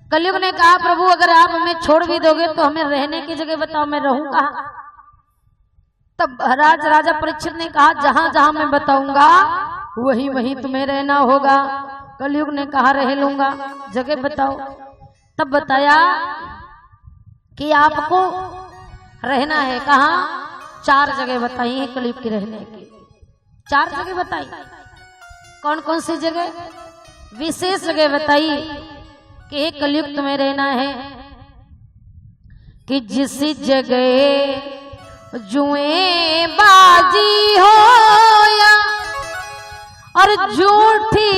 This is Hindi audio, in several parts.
कलयुग ने कहा प्रभु अगर आप हमें छोड़ भी दोगे तो हमें रहने की जगह बताओ, मैं रहूं कहां? तब राजा परीक्षित ने कहा जहां जहां मैं बताऊंगा वहीं वहीं तुम्हें रहना होगा। कलयुग ने कहा रह लूंगा, जगह बताओ। तब बताया कि आपको रहना है कहां? 4 जगह बताई है कलयुग की रहने की। 4 जगह बताई। कौन कौन सी जगह? विशेष जगह बताई कि एक कलयुग तुम्हें रहना है कि जिस जगह जुए बाजी हो या और झूठी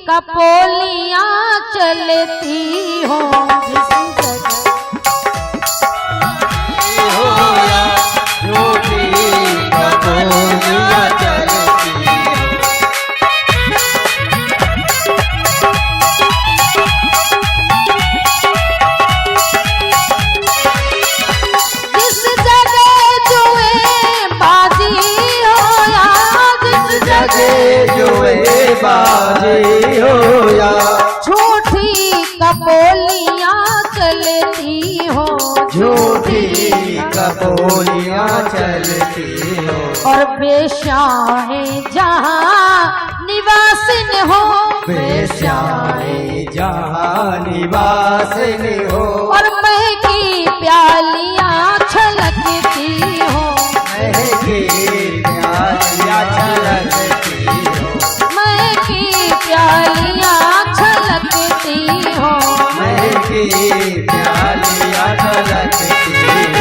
कपोलियां चलती हो, जिस जगह हो या झूठी कपोलियां चलती हो। जिस जगह जुए बाजी हो या झूठी कपोलियां चलती हो, झूठी कपोलियां चलती हो। और बेश्याएं जहां निवासिन हो, बेश्याएं जहां निवासिन हो। और महकी प्यालियां छलकती हो, महकी प्यालियां छलकती हो। महकी प्यालियां छलकती हो, महकी प्यालियां छलकती हो।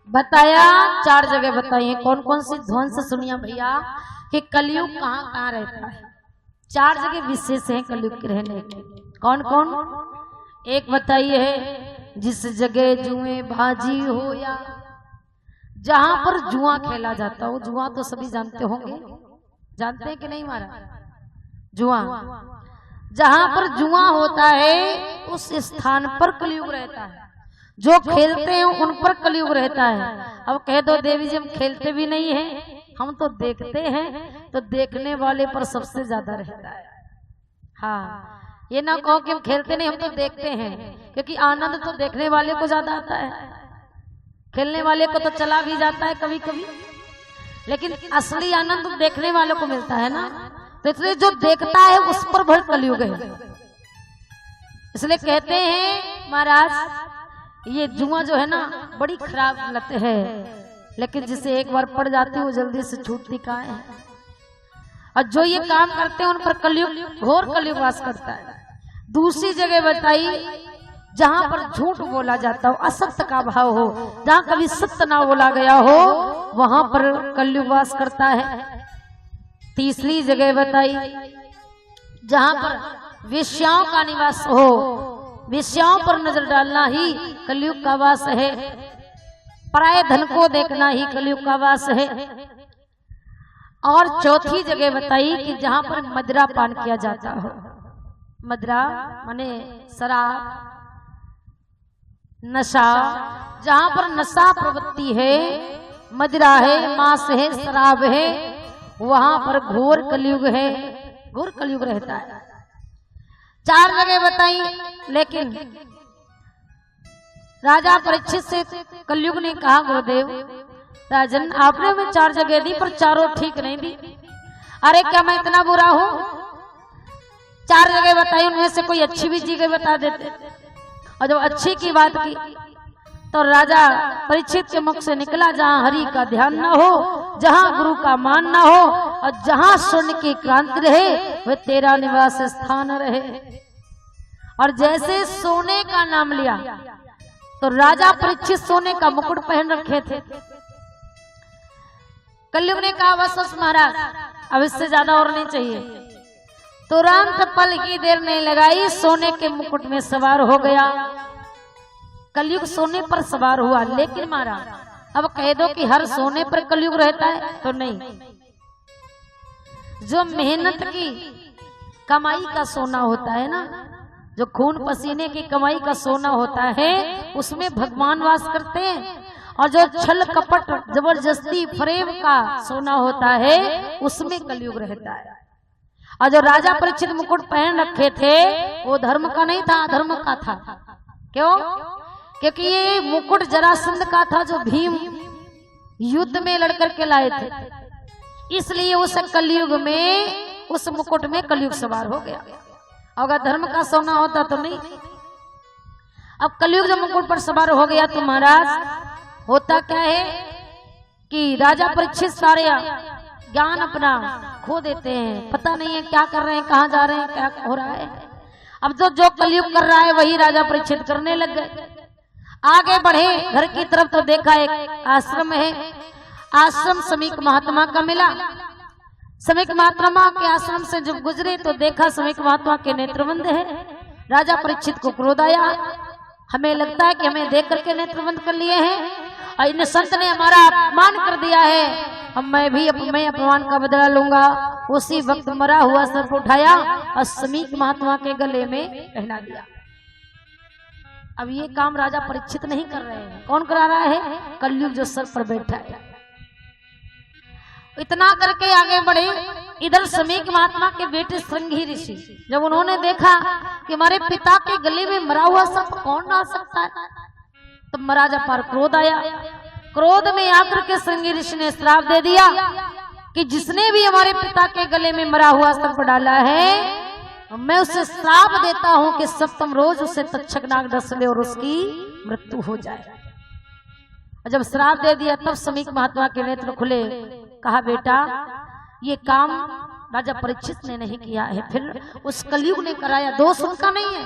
बताया 4 जगह बताई है। कौन कौन सी? ध्वन से सुनिया भैया कि कलयुग कहाँ कहाँ रहता है। 4 जगह विशेष है कलयुग के रहने की। कौन कौन? एक बताइए है जिस जगह जुए बाजी हो या जहां पर जुआ खेला जाता हो। जुआ तो सभी जानते होंगे, जानते हैं कि नहीं महाराज? जुआ जहां पर जुआ होता है उस स्थान पर कलयुग रहता है। जो खेलते हैं उन पर कलयुग रहता है। अब कह दो देवी जी हम खेलते भी नहीं हैं, हम तो देखते हैं, तो देखने वाले पर सबसे ज्यादा रहता है। हाँ, ये ना कहो कि हम खेलते नहीं, हम तो देखते हैं, क्योंकि आनंद तो देखने वाले को ज्यादा आता है। खेलने वाले को तो चला भी जाता है कभी कभी, लेकिन असली आनंद तो देखने वाले को मिलता है ना। तो इसलिए जो देखता है उस पर भर कलयुग है। इसलिए कहते हैं महाराज ये जुआ जो है ना बड़ी खराब लत है, लेकिन जिसे एक बार पड़ जाती है वो जल्दी से छूटती कहाँ है। और जो ये काम करते हैं उन पर कलयुग घोर कलयुग वास करता है। दूसरी जगह बताई जहां पर झूठ बोला जाता हो, असत्य का भाव हो, जहां कभी सत्य ना बोला गया हो वहां पर कलयुग वास करता है। तीसरी जगह बताई जहां पर वेश्याओं का निवास हो, वेश्याओं पर नजर डालना ही कलयुग का वास है। पराये धन को देखना ही कलयुग का वास है। और चौथी जगह बताई कि जहां पर मदिरा पान किया जाता हो। मदिरा माने शराब, नशा, जहां पर नशा प्रवृत्ति है, मदिरा है, मांस है, शराब है, वहां पर घोर कलयुग है, घोर कलयुग रहता है। 4 जगह बताई, लेकिन राजा परीक्षित से कलयुग ने कहा गुरुदेव राजन आपने हमें 4 जगह दी पर चारों ठीक नहीं दी। अरे क्या मैं इतना बुरा हूं? 4 जगह बताई उनमें से कोई अच्छी भी जगह बता देते। और जब अच्छी की बात की तो राजा परीक्षित के मुख से निकला जहां हरि का ध्यान न हो, जहां गुरु का मान न हो, और जहां स्वर्ण की क्रांति रहे वह तेरा निवास स्थान रहे। और जैसे सोने का नाम लिया तो राजा परीक्षित सोने का मुकुट पहन रखे थे। कलयुग ने कहा बस महाराज अब इससे ज्यादा और नहीं चाहिए। तुरंत पल की देर नहीं लगाई, सोने के मुकुट में सवार हो गया। कलयुग सोने पर सवार हुआ, लेकिन महाराज अब कह दो कि हर सोने पर कलयुग रहता है तो नहीं। जो मेहनत की कमाई का सोना होता है ना, जो खून पसीने की कमाई का सोना होता है, उसमें भगवान वास करते हैं। और जो छल कपट जबरदस्ती फरेब का सोना होता है, उसमें कलयुग रहता है। और जो राजा परीक्षित मुकुट पहन रखे थे, वो धर्म का नहीं था, अधर्म का था। क्यों? क्योंकि ये मुकुट जरासंध का था, जो भीम युद्ध में लड़कर के लाए थे। इसलिए उस कलयुग में उस मुकुट में कलयुग सवार हो गया। अगर धर्म का सोना होता तो नहीं। अब कलयुग जब मुकुट पर सवार हो गया तो महाराज होता क्या है कि राजा परीक्षित सारे ज्ञान अपना खो देते हैं, पता नहीं है क्या कर रहे हैं, कहाँ जा रहे हैं, क्या हो रहा है। अब तो जो कलयुग कर रहा है वही राजा परीक्षित करने लग गए। आगे बढ़े घर की तरफ तो देखा एक आश्रम है। आश्रम समीक महात्मा का मिला। समीक महात्मा के आश्रम से जब गुजरे तो देखा समीक महात्मा के नेत्र बंद है। राजा परीक्षित को क्रोध आया। हमें लगता है कि हमें देख करके नेत्र बंद कर लिए हैं और इन संत ने हमारा अपमान कर दिया है, अब मैं अपमान का बदला लूंगा। उसी वक्त मरा हुआ सर्प उठाया और समीक महात्मा के गले में पहना दिया। अब ये काम राजा परीक्षित नहीं कर रहे हैं, कौन करा रहा है? कलयुग जो सर पर बैठा है। इतना करके आगे बढ़े। इधर समीक महात्मा के बेटे श्रृंगी ऋषि, जब उन्होंने देखा कि हमारे पिता के गले में मरा हुआ सर्प कौन डाल सकता है, तब महाराजा पर क्रोध आया। क्रोध में आकर के श्रृंगी ऋषि ने श्राप दे दिया कि जिसने भी हमारे पिता के गले में मरा हुआ सर्प डाला है, मैं उसे श्राप देता हूं कि सप्तम रोज उसे तक्षक नाग डस ले और उसकी मृत्यु हो जाए। जब श्राप दे दिया तब समीक महात्मा के नेत्र खुले। कहा बेटा ये काम राजा परीक्षित ने नहीं किया है, फिर उस कलयुग ने कराया, दोष उनका नहीं है।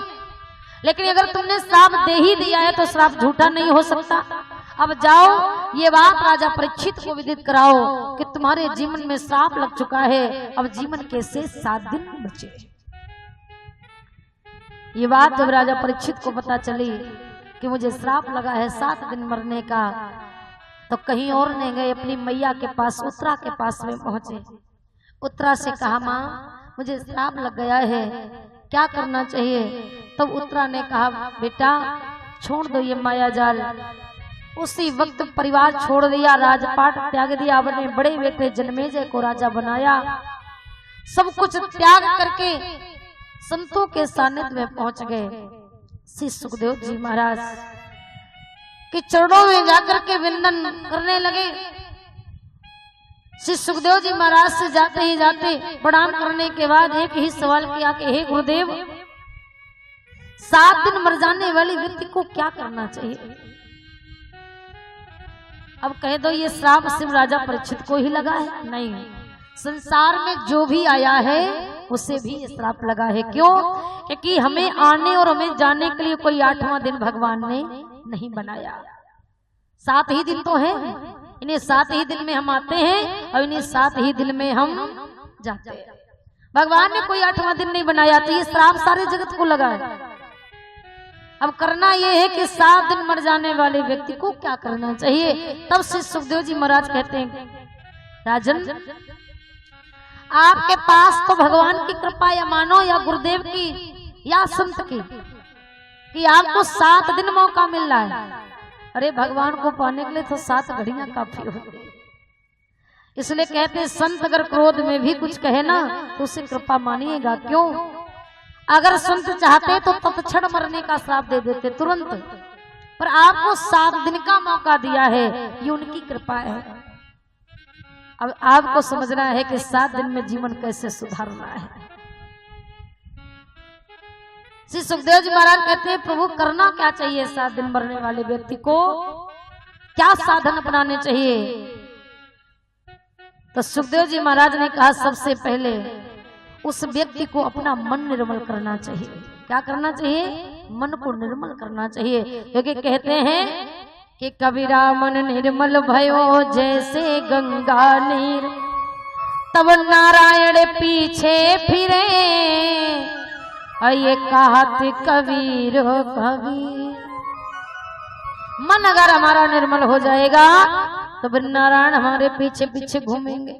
लेकिन अगर तुमने श्राप दे ही दिया है तो श्राप झूठा नहीं हो सकता। अब जाओ ये बात राजा परीक्षित को विदित कराओ कि तुम्हारे जीवन में श्राप लग चुका है, अब जीवन के शेष 7 दिन बचे। ये बात जब राजा परीक्षित को पता चली कि मुझे श्राप लगा है 7 दिन मरने का, तो कहीं और नहीं गए, अपनी मैया के पास उत्तरा के पास में पहुंचे। उत्तरा से कहा माँ मुझे श्राप लग गया है, क्या करना चाहिए? तब उत्तरा ने कहा बेटा छोड़ दो ये माया जाल। उसी वक्त परिवार छोड़ दिया, राजपाट त्याग दिया, अपने बड़े बेटे जन्मेजय को राजा बनाया। सब कुछ त्याग करके संतों के सानिध्य में पहुंच गए। श्री सुखदेव जी महाराज के चरणों में जाकर के वंदन करने लगे। श्री सुखदेव जी महाराज से जाते ही जाते प्रणाम करने के बाद एक ही सवाल किया कि हे गुरुदेव 7 दिन मर जाने वाली व्यक्ति को क्या करना चाहिए? अब कह दो ये श्राप सिर्फ राजा परीक्षित को ही लगा है? नहीं, संसार में जो भी आया है उसे भी ये श्राप लगा है। क्यों? क्योंकि हमें आने और हमें जाने के लिए कोई 8वां दिन भगवान ने नहीं बनाया। 7 ही दिन तो है, इन्हें 7 ही दिन में हम आते हैं और इन्हें 7 ही दिन में हम जाते हैं। भगवान ने कोई 8वां दिन नहीं बनाया, तो ये श्राप सारे जगत को लगा है। अब करना यह है कि 7 दिन मर जाने वाले व्यक्ति को क्या करना चाहिए? तब श्री सुखदेव जी महाराज कहते हैं राजन आपके पास तो भगवान की कृपा या मानो या गुरुदेव की या संत की कि आपको 7 दिन मौका मिल रहा है। अरे भगवान को पाने के लिए तो 7 घड़ियां काफी होती है। इसलिए कहते हैं संत अगर क्रोध में भी कुछ कहे ना तो उसे कृपा मानिएगा। क्यों? अगर संत चाहते तो तत्क्षण मरने का श्राप दे देते तुरंत, पर आपको 7 दिन का मौका दिया है, ये उनकी कृपा है। अब आपको समझना है कि 7 दिन में जीवन कैसे सुधारना है। श्री सुखदेव जी महाराज कहते हैं प्रभु करना क्या चाहिए 7 दिन मरने वाले व्यक्ति को, क्या साधन अपनाने चाहिए? तो सुखदेव जी महाराज ने कहा सबसे पहले उस व्यक्ति को अपना मन निर्मल करना चाहिए। क्या करना चाहिए? मन को निर्मल करना चाहिए। क्योंकि कहते हैं कि कबीरा मन निर्मल भयो जैसे गंगा नीर, तब नारायण पीछे फिरे, और ये कहत कबीर कबीर। मन अगर हमारा निर्मल हो जाएगा तो फिर नारायण हमारे पीछे पीछे घूमेंगे।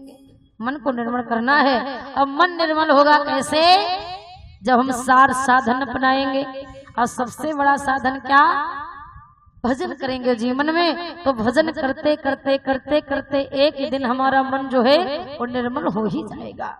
मन को निर्मल करना है। अब मन निर्मल होगा कैसे? जब हम सार साधन अपनाएंगे। और सबसे बड़ा साधन क्या? भजन करेंगे जीवन में। तो भजन करते करते करते करते एक दिन हमारा मन जो है वो निर्मल हो ही जाएगा।